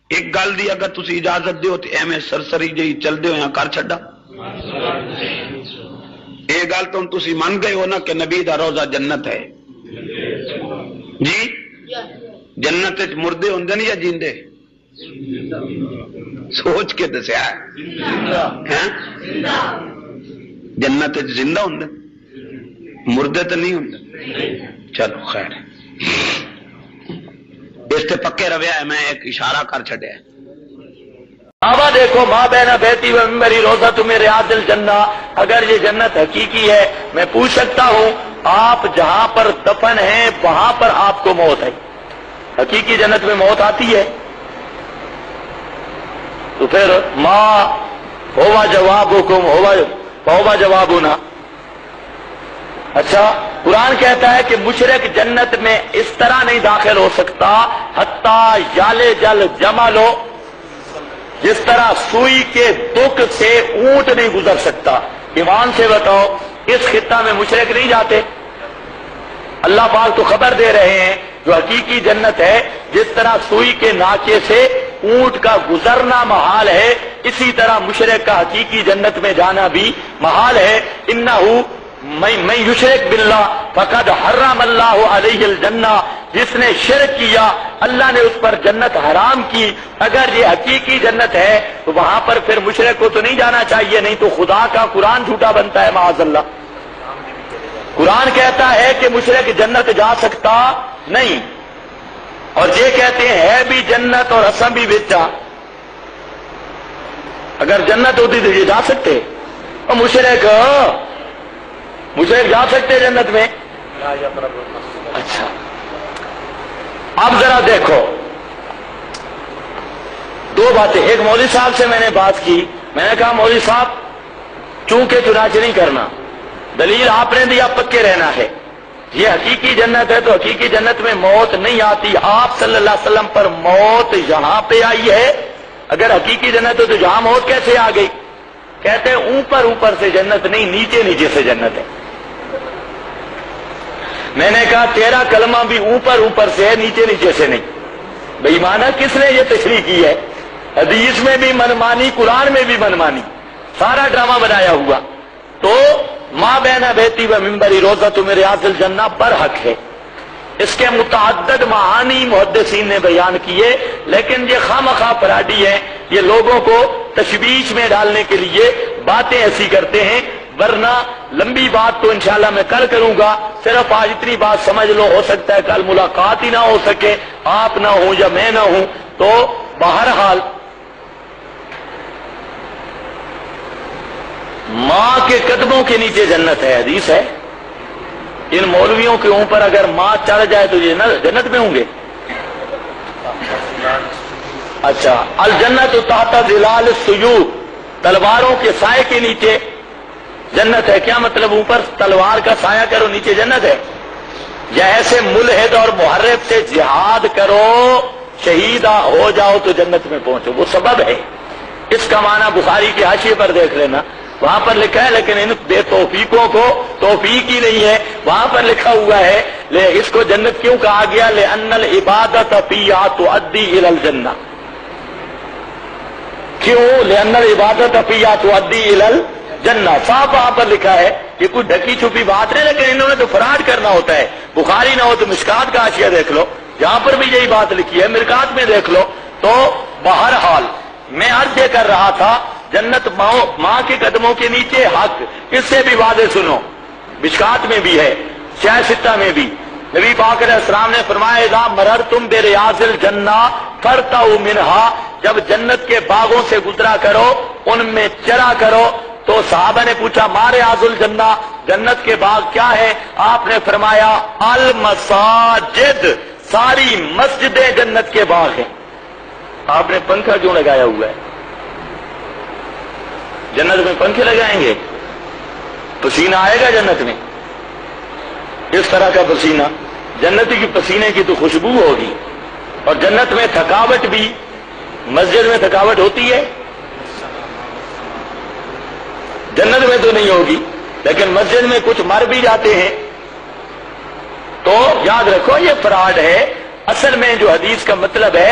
ایک گل دی اگر تسی اجازت دیو تو ایویں سرسری جی چل دیو یا کر چھڈا. یہ گل تو تسی من گئے ہو نا کہ نبی دا روزہ جنت ہے جی. جنت مردے ہوندے نہیں یا جیندے؟ سوچ کے دسیا جنت زندہ ہوندے مردے تو نہیں ہوندے. چلو خیر اس تے پکے رویا ہے. میں ایک اشارہ کر چھڈیا ہے. بابا دیکھو ماں بہنا بیٹی و ممبری روزہ تمہیں ریاض الجنہ. اگر یہ جنت حقیقی ہے میں پوچھ سکتا ہوں آپ جہاں پر دفن ہیں وہاں پر آپ کو موت ہے. حقیقی جنت میں موت آتی ہے تو پھر ماں ہوا جوابکم ہوا جوابنا. اچھا قرآن کہتا ہے کہ مشرک جنت میں اس طرح نہیں داخل ہو سکتا حتیٰ یالے جل جمالو، جس طرح سوئی کے دک سے اونٹ نہیں گزر سکتا. ایمان سے بتاؤ اس خطہ میں مشرک نہیں جاتے؟ اللہ پاک تو خبر دے رہے ہیں جو حقیقی جنت ہے جس طرح سوئی کے ناچے سے اونٹ کا گزرنا محال ہے اسی طرح مشرک کا حقیقی جنت میں جانا بھی محال ہے. انہو میں یشرک باللہ فقد حرم اللہ علیہ الجنہ، جس نے شرک کیا اللہ نے اس پر جنت حرام کی. اگر یہ حقیقی جنت ہے تو وہاں پر پھر مشرک کو تو نہیں جانا چاہیے، نہیں تو خدا کا قرآن جھوٹا بنتا ہے معاذ اللہ. قرآن کہتا ہے کہ مشرک جنت جا سکتا نہیں، اور یہ کہتے ہیں ہے بھی جنت اور اسم بھی بچا. اگر جنت ہوتی تو یہ جا سکتے، اور مشرک جا سکتے جنت میں. اچھا اب ذرا دیکھو دو باتیں. ایک مولوی صاحب سے میں نے بات کی، میں نے کہا مولوی صاحب چونکہ چنانچہ نہیں کرنا، دلیل آپ نے دیا پکے رہنا ہے. یہ حقیقی جنت ہے تو حقیقی جنت میں موت نہیں آتی. آپ صلی اللہ علیہ وسلم پر موت یہاں پہ آئی ہے. اگر حقیقی جنت ہے تو یہاں موت کیسے آ گئی؟ کہتے ہیں اوپر سے جنت نہیں، نیچے سے جنت ہے. میں نے کہا تیرا کلمہ بھی اوپر سے ہے، نیچے سے نہیں. بھئی مانا کس نے یہ تشریح کی ہے؟ حدیث میں بھی منمانی، قرآن میں بھی منمانی، سارا ڈرامہ بنایا ہوا. تو ماں بہنا بیتی و ممبری روزہ تمہیں ریاض الجنہ برحق ہے. اس کے متعدد معانی محدثین نے بیان کیے، لیکن یہ خواہ فراڈی ہیں. یہ لوگوں کو تشویش میں ڈالنے کے لیے باتیں ایسی کرتے ہیں، ورنہ لمبی بات تو انشاءاللہ میں کل کروں گا. صرف آج اتنی بات سمجھ لو، ہو سکتا ہے کل ملاقات ہی نہ ہو سکے، آپ نہ ہوں یا میں نہ ہوں. تو بہرحال ماں کے قدموں کے نیچے جنت ہے، حدیث ہے. ان مولویوں کے اوپر اگر ماں چڑھ جائے تو یہ جنت میں ہوں گے. اچھا الجنت تحت ظلال السیوف، تلواروں کے سائے کے نیچے جنت ہے. کیا مطلب اوپر تلوار کا سایہ کرو نیچے جنت ہے؟ یا ایسے ملحد اور محرف سے جہاد کرو شہید ہو جاؤ تو جنت میں پہنچو، وہ سبب ہے. اس کا معنی بخاری کے حاشیے پر دیکھ لینا، وہاں پر لکھا ہے، لیکن ان بے توفیقوں کو توفیق ہی نہیں ہے. وہاں پر لکھا ہوا ہے اس کو جنت کیوں کہا گیا؟ لأن العبادت فیہا تؤدی الی الجنہ. کیوں؟ لأن العبادت فیہا تؤدی الی الجنہ. صاحب وہاں پر لکھا ہے، یہ کوئی ڈھکی چھپی بات نہیں، لیکن انہوں نے تو فراڈ کرنا ہوتا ہے. بخاری نہ ہو تو مشکات کا حاشیہ دیکھ لو، یہاں پر بھی یہی بات لکھی ہے، مرکات میں دیکھ لو. تو بہرحال میں عرض یہ کر رہا تھا جنت ماں کے قدموں کے نیچے حق. اس سے بھی واضح سنو، مشکات میں بھی ہے، شیخ ستہ میں بھی. نبی پاک علیہ السلام نے فرمایا اذا مررتم بریاض الجنہ فرتعوا منہا، جب جنت کے باغوں سے گزرا کرو ان میں چرا کرو. تو صحابہ نے پوچھا ما ریاض الجنہ، جنت کے باغ کیا ہے؟ آپ نے فرمایا المساجد، ساری مسجدیں جنت کے باغ ہیں. آپ نے پنکھا کیوں لگایا ہوا ہے؟ جنت میں پنکھے لگائیں گے؟ پسینہ آئے گا جنت میں، اس طرح کا پسینہ. جنتی کی پسینے کی تو خوشبو ہوگی. اور جنت میں تھکاوٹ بھی، مسجد میں تھکاوٹ ہوتی ہے؟ جنت میں تو نہیں ہوگی، لیکن مسجد میں کچھ مر بھی جاتے ہیں. تو یاد رکھو یہ فراڈ ہے. اصل میں جو حدیث کا مطلب ہے